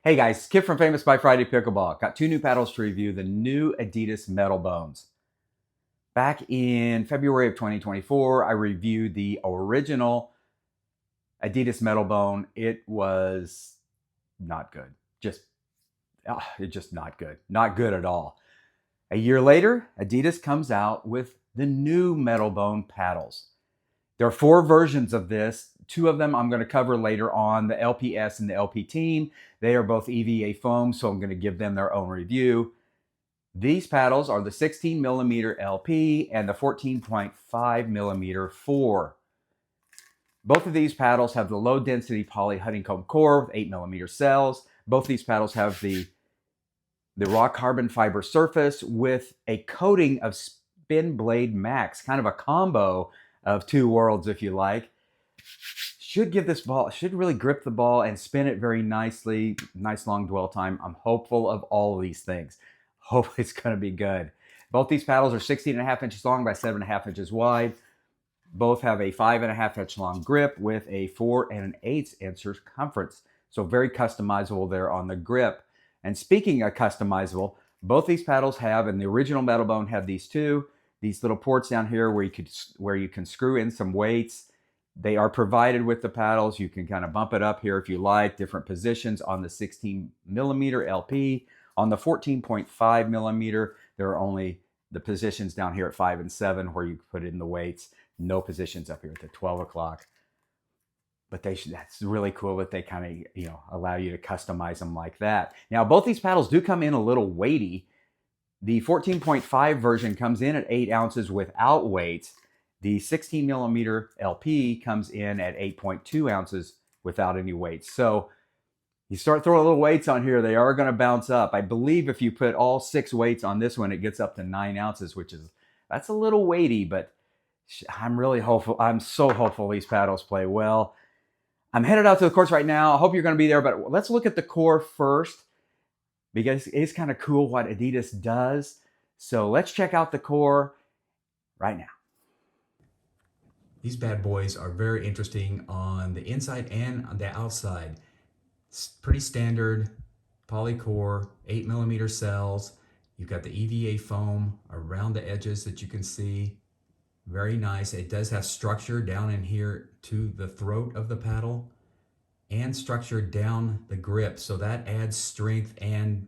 Hey guys, Kip from Famous by Friday Pickleball. Got two new paddles to review, the new Adidas Metalbones. Back in February of 2024, I reviewed the original Adidas Metalbone. It was not good. It's just not good. Not good at all. A year later, Adidas comes out with the new Metalbone paddles. There are four versions of this. Two of them I'm going to cover later on, the LPS and the LP Team. They are both EVA foam, so I'm going to give them their own review. These paddles are the 16 millimeter LP and the 14.5 millimeter 4. Both of these paddles have the low density poly honeycomb core with 8 millimeter cells. Both these paddles have the raw carbon fiber surface with a coating of Spin Blade Max, kind of a combo of two worlds, if you like. Should really grip the ball and spin it very nicely. Nice long dwell time. I'm hopeful of all of these things. Hopefully it's going to be good. Both these paddles are 16.5 inches long by 7.5 inches wide. Both have a 5.5 inch long grip with a 4 1/8 inch circumference. So very customizable there on the grip. And speaking of customizable, both these paddles have, and the original Metalbone had these little ports down here where you can screw in some weights. They are provided with the paddles. You can kind of bump it up here if you like, different positions on the 16 millimeter LP. On the 14.5 millimeter, there are only the positions down here at 5 and 7 where you put in the weights. No positions up here at the 12 o'clock. But that's really cool that they kind of, allow you to customize them like that. Now, both these paddles do come in a little weighty. The 14.5 version comes in at 8 ounces without weights. The 16 millimeter LP comes in at 8.2 ounces without any weights. So you start throwing little weights on here, they are going to bounce up. I believe if you put all 6 weights on this one, it gets up to 9 ounces, that's a little weighty, but I'm really hopeful. I'm so hopeful these paddles play well. I'm headed out to the courts right now. I hope you're going to be there, but let's look at the core first because it's kind of cool what Adidas does. So let's check out the core right now. These bad boys are very interesting on the inside and on the outside. It's pretty standard poly core, 8 millimeter cells. You've got the EVA foam around the edges that you can see. Very nice. It does have structure down in here to the throat of the paddle and structure down the grip. So that adds strength and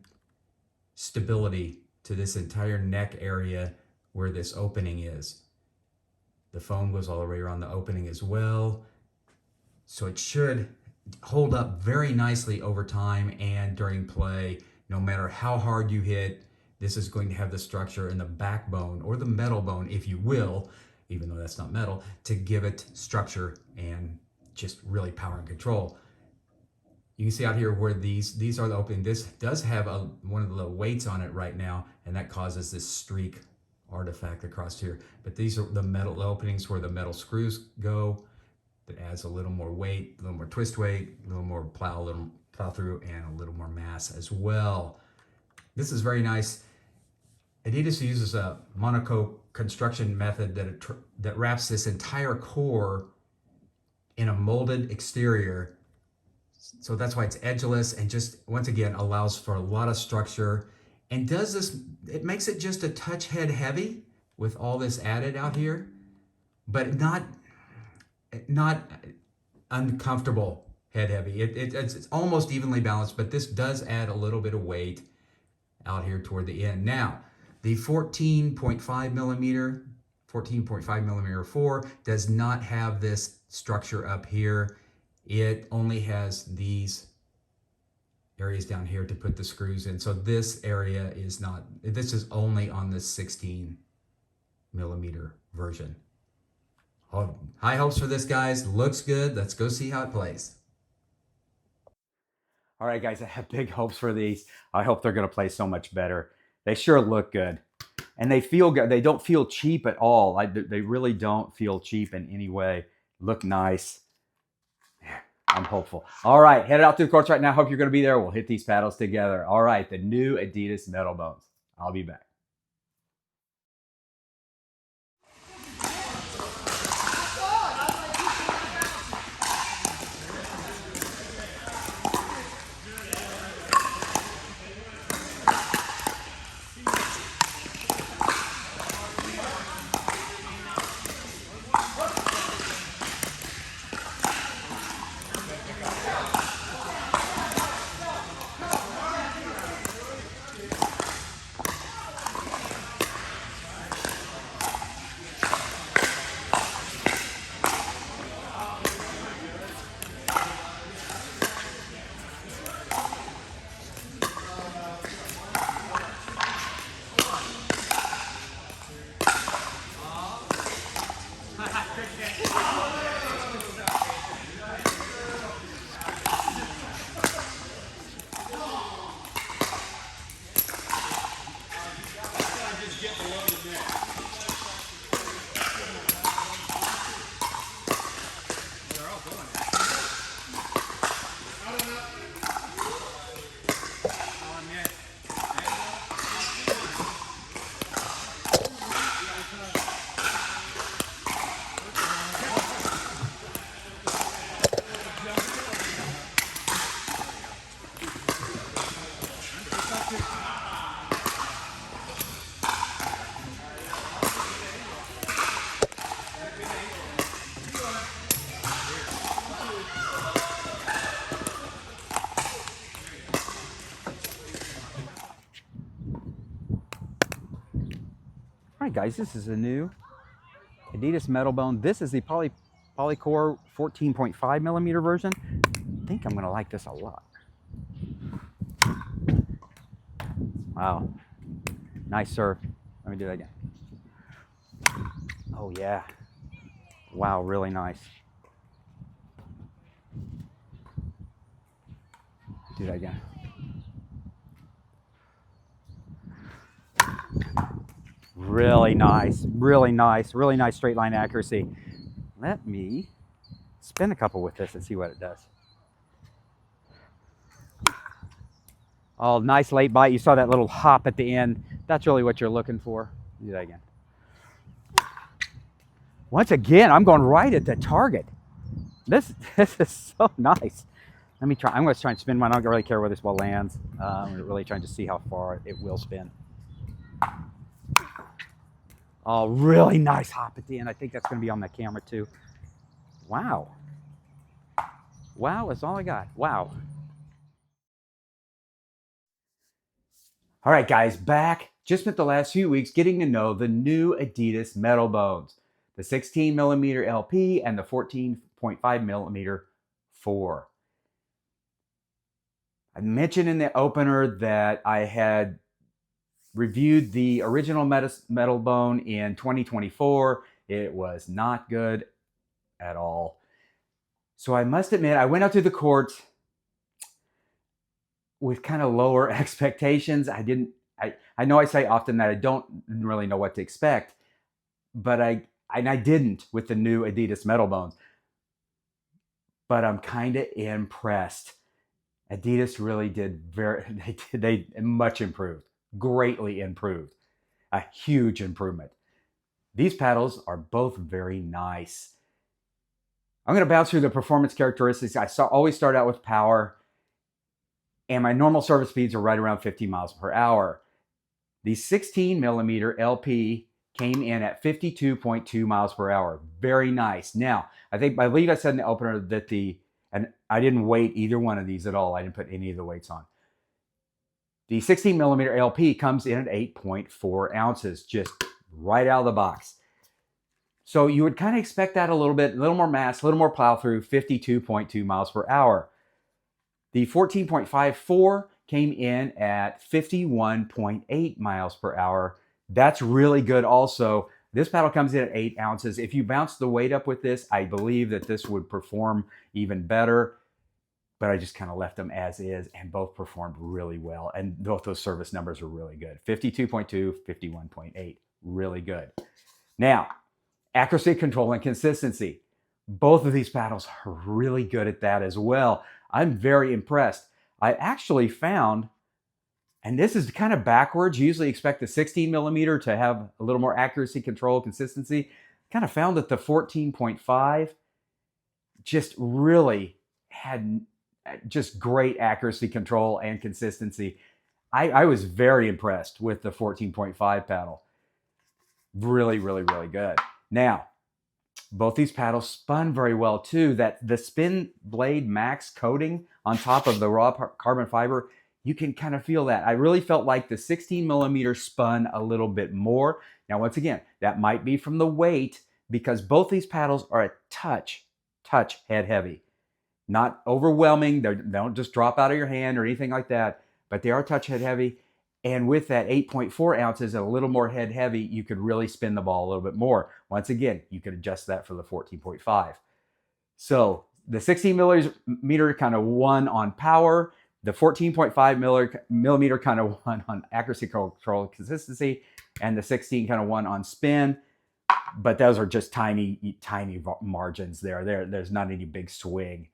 stability to this entire neck area where this opening is. The foam goes all the way around the opening as well. So it should hold up very nicely over time and during play. No matter how hard you hit, this is going to have the structure in the backbone or the metal bone, if you will, even though that's not metal, to give it structure and just really power and control. You can see out here where these are the opening. This does have one of the weights on it right now, and that causes this streak artifact across here. But these are the metal openings where the metal screws go. That adds a little more weight, a little more twist weight, a little more plow through, and a little more mass as well. This is very nice. Adidas uses a monocoque construction method that wraps this entire core in a molded exterior. So that's why it's edgeless and just, once again, allows for a lot of structure. And it makes it just a touch head heavy with all this added out here, but not uncomfortable head heavy. It's almost evenly balanced, but this does add a little bit of weight out here toward the end. Now, the 14.5 millimeter 4 does not have this structure up here. It only has these areas down here to put the screws in. So this area is only on the 16 millimeter version. High hopes for this, guys. Looks good. Let's go see how it plays. All right, guys, I have big hopes for these. I hope they're going to play so much better. They sure look good. And they feel good. They don't feel cheap at all. They really don't feel cheap in any way. Look nice. I'm hopeful. All right, headed out to the courts right now. Hope you're going to be there. We'll hit these paddles together. All right, the new Adidas Metalbones. I'll be back. right, guys, this is a new Adidas Metalbone. This is the Polycore 14.5 millimeter version. I think I'm gonna like this a lot. Wow, nice serve. Let me do that again. Oh yeah, wow, really nice. Do that again. Really nice, really nice, really nice straight line accuracy. Let me spin a couple with this and see what it does. Oh, nice late bite. You saw that little hop at the end. That's really what you're looking for. Do that again. Once again, I'm going right at the target. This is so nice. Let me try. I'm going to try and spin one. I don't really care where this ball lands. I'm really trying to see how far it will spin. Oh, really nice hop at the end. I think that's going to be on the camera too. Wow. Wow, that's all I got. Wow. All right, guys, back. Just spent the last few weeks getting to know the new Adidas Metalbones, the 16 millimeter LP and the 14.5 millimeter 4. I mentioned in the opener that I had reviewed the original Metalbone in 2024. It was not good at all. So I must admit, I went out to the courts with kind of lower expectations. I know I say often that I don't really know what to expect, but I didn't with the new Adidas Metalbones. But I'm kind of impressed. Adidas really did they much improved, greatly improved, a huge improvement. These paddles are both very nice. I'm going to bounce through the performance characteristics. I always start out with power, and my normal service speeds are right around 50 miles per hour. The 16 millimeter LP came in at 52.2 miles per hour. Very nice. Now, I believe I said in the opener that and I didn't weight either one of these at all. I didn't put any of the weights on. The 16 millimeter LP comes in at 8.4 ounces, just right out of the box. So you would kind of expect that a little more mass, a little more plow through, 52.2 miles per hour. The 14.54 came in at 51.8 miles per hour. That's really good also. This paddle comes in at 8 ounces. If you bounce the weight up with this, I believe that this would perform even better, but I just kind of left them as is, and both performed really well. And both those service numbers are really good. 52.2, 51.8, really good. Now, accuracy, control, and consistency. Both of these paddles are really good at that as well. I'm very impressed. I actually found, and this is kind of backwards, you usually expect the 16 millimeter to have a little more accuracy, control, consistency. Kind of found that the 14.5 just really had just great accuracy, control, and consistency. I was very impressed with the 14.5 paddle. Really, really, really good. Now, both these paddles spun very well too. That the Spin Blade Max coating on top of the raw carbon fiber, you can kind of feel that. I really felt like the 16 millimeter spun a little bit more. Now, once again, that might be from the weight, because both these paddles are a touch head heavy. Not overwhelming. They don't just drop out of your hand or anything like that, but they are touch head heavy. And with that 8.4 ounces and a little more head heavy, you could really spin the ball a little bit more. Once again, you could adjust that for the 14.5. So the 16 millimeter kind of won on power. The 14.5 millimeter kind of won on accuracy, control, consistency. And the 16 kind of won on spin. But those are just tiny margins there. There's not any big swing.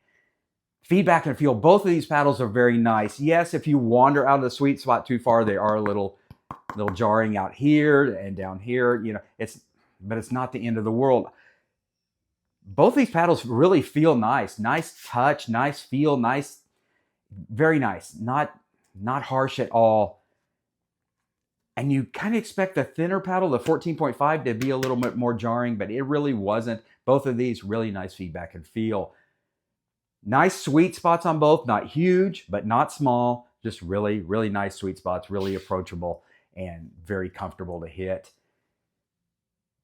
Feedback and feel. Both of these paddles are very nice. Yes, if you wander out of the sweet spot too far, they are a little jarring out here and down here. But it's not the end of the world. Both these paddles really feel nice. Nice touch, nice feel, nice, very nice. Not harsh at all. And you kind of expect the thinner paddle, the 14.5, to be a little bit more jarring, but it really wasn't. Both of these, really nice feedback and feel. Nice sweet spots on both, not huge, but not small. Just really, really nice sweet spots, really approachable and very comfortable to hit.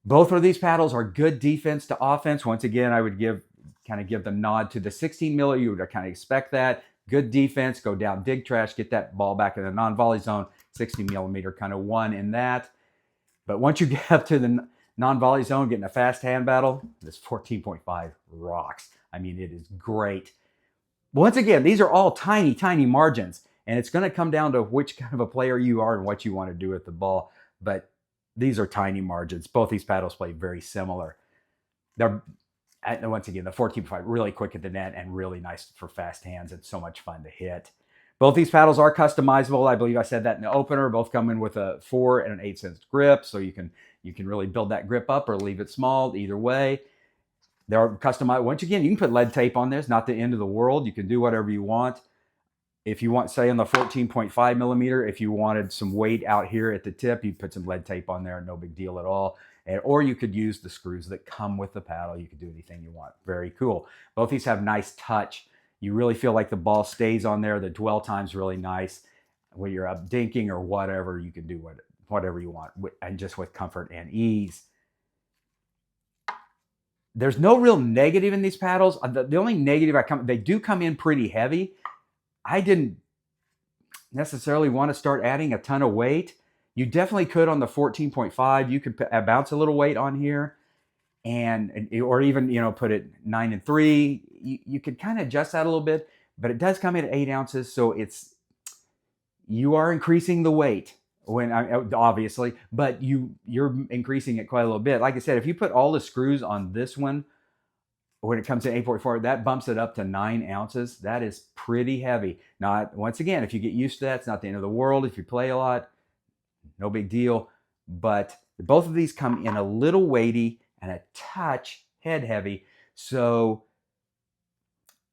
Both of these paddles are good defense to offense. Once again, I would give the nod to the 16 miller. You would kind of expect that. Good defense, go down, dig trash, get that ball back in the non-volley zone. 60 millimeter kind of won in that. But once you get up to the non-volley zone, getting a fast hand battle, this 14.5 rocks. I mean, it is great. Once again, these are all tiny, tiny margins, and it's going to come down to which kind of a player you are and what you want to do with the ball. But these are tiny margins. Both these paddles play very similar. They're, once again, the 14.5 really quick at the net and really nice for fast hands. It's so much fun to hit. Both these paddles are customizable. I believe I said that in the opener. Both come in with a 4 and an 8-cent grip, so you can really build that grip up or leave it small. Either way, they're customized. Once again, you can put lead tape on this. Not the end of the world. You can do whatever you want. If you want, say, on the 14.5 millimeter, if you wanted some weight out here at the tip, you put some lead tape on there. No big deal at all. Or you could use the screws that come with the paddle. You could do anything you want. Very cool. Both these have nice touch. You really feel like the ball stays on there. The dwell time's really nice. When you're up dinking or whatever, you can do whatever you want, and just with comfort and ease. There's no real negative in these paddles. The only negative they do come in pretty heavy. I didn't necessarily want to start adding a ton of weight. You definitely could on the 14.5. You could bounce a little weight on here, or even put it 9 and 3. You could kind of adjust that a little bit, but it does come in at 8 ounces, so you are increasing the weight obviously, but you're increasing it quite a little bit. Like I said, if you put all the screws on this one, when it comes to 8.4, that bumps it up to 9 ounces. That is pretty heavy. Now, once again, if you get used to that, it's not the end of the world. If you play a lot, no big deal. But both of these come in a little weighty and a touch head heavy. So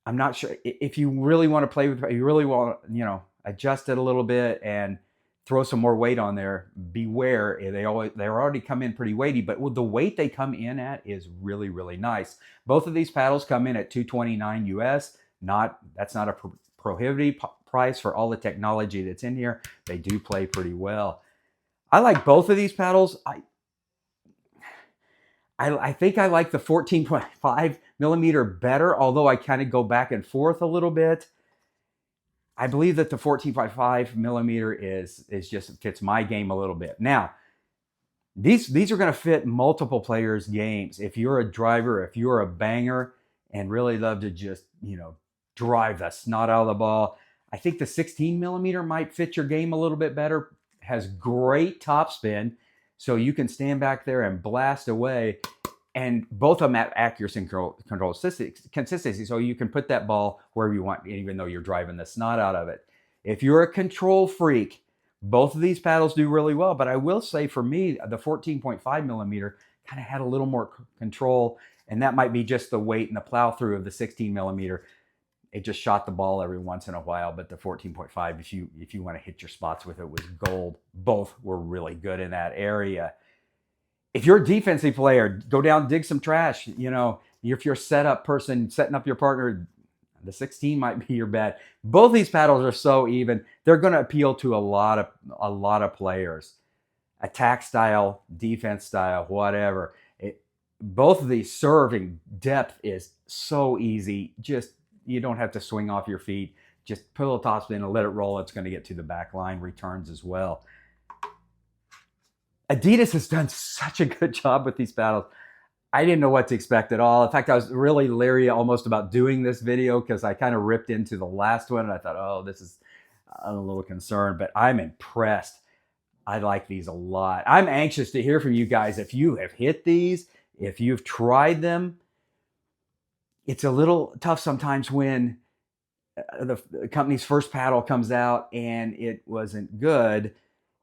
I'm not sure if you really want to play with, you really want to, adjust it a little bit and throw some more weight on there. Beware, they already come in pretty weighty, but with the weight they come in at is really, really nice. Both of these paddles come in at $229 US. That's not a prohibitive price for all the technology that's in here. They do play pretty well. I like both of these paddles. I think I like the 14.5 millimeter better, although I kind of go back and forth a little bit. I believe that the 14.5 millimeter is just fits my game a little bit. Now, these are going to fit multiple players' games. If you're a driver, if you're a banger and really love to just, drive the snot out of the ball, I think the 16 millimeter might fit your game a little bit better. Has great topspin, so you can stand back there and blast away. And both of them have accuracy and control consistency, so you can put that ball wherever you want, even though you're driving the snot out of it. If you're a control freak, both of these paddles do really well. But I will say, for me, the 14.5 millimeter kind of had a little more control, and that might be just the weight and the plow through of the 16 millimeter. It just shot the ball every once in a while, but the 14.5, if you want to hit your spots with it, was gold. Both were really good in that area. If you're a defensive player, go down, dig some trash. If you're a setup person, setting up your partner, the 16 might be your bet. Both these paddles are so even. They're going to appeal to a lot of players. Attack style, defense style, whatever. Both of these serving depth is so easy. You don't have to swing off your feet. Just put a little topspin and let it roll. It's going to get to the back line, returns as well. Adidas has done such a good job with these paddles. I didn't know what to expect at all. In fact, I was really leery almost about doing this video because I kind of ripped into the last one and I thought, oh, this is a little concerned, but I'm impressed. I like these a lot. I'm anxious to hear from you guys if you have hit these, if you've tried them. It's a little tough sometimes when the company's first paddle comes out and it wasn't good.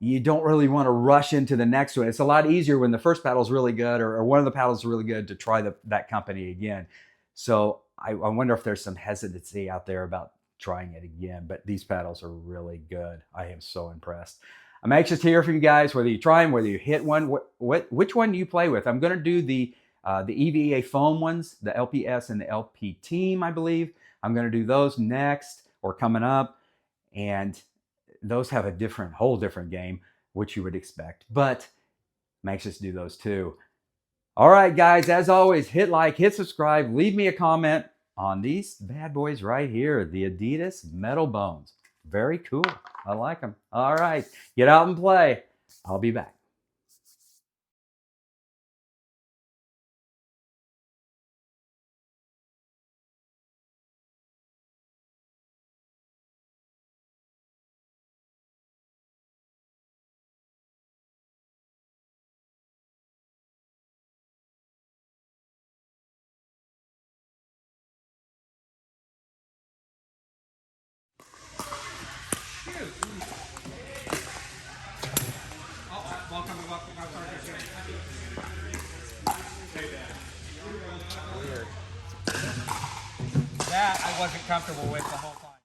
You don't really want to rush into the next one. It's a lot easier when the first paddle is really good or one of the paddles is really good to try that company again. So I wonder if there's some hesitancy out there about trying it again, but these paddles are really good. I am so impressed. I'm anxious to hear from you guys, whether you try them, whether you hit one, which one do you play with? I'm going to do the EVA foam ones, the LPS and the LP Team, I believe. I'm going to do those next or coming up, and those have a whole different game, which you would expect. But I'm anxious to do those too. All right, guys, as always, hit like, hit subscribe, leave me a comment on these bad boys right here, the Adidas Metalbones. Very cool. I like them. All right, get out and play. I'll be back. That I wasn't comfortable with the whole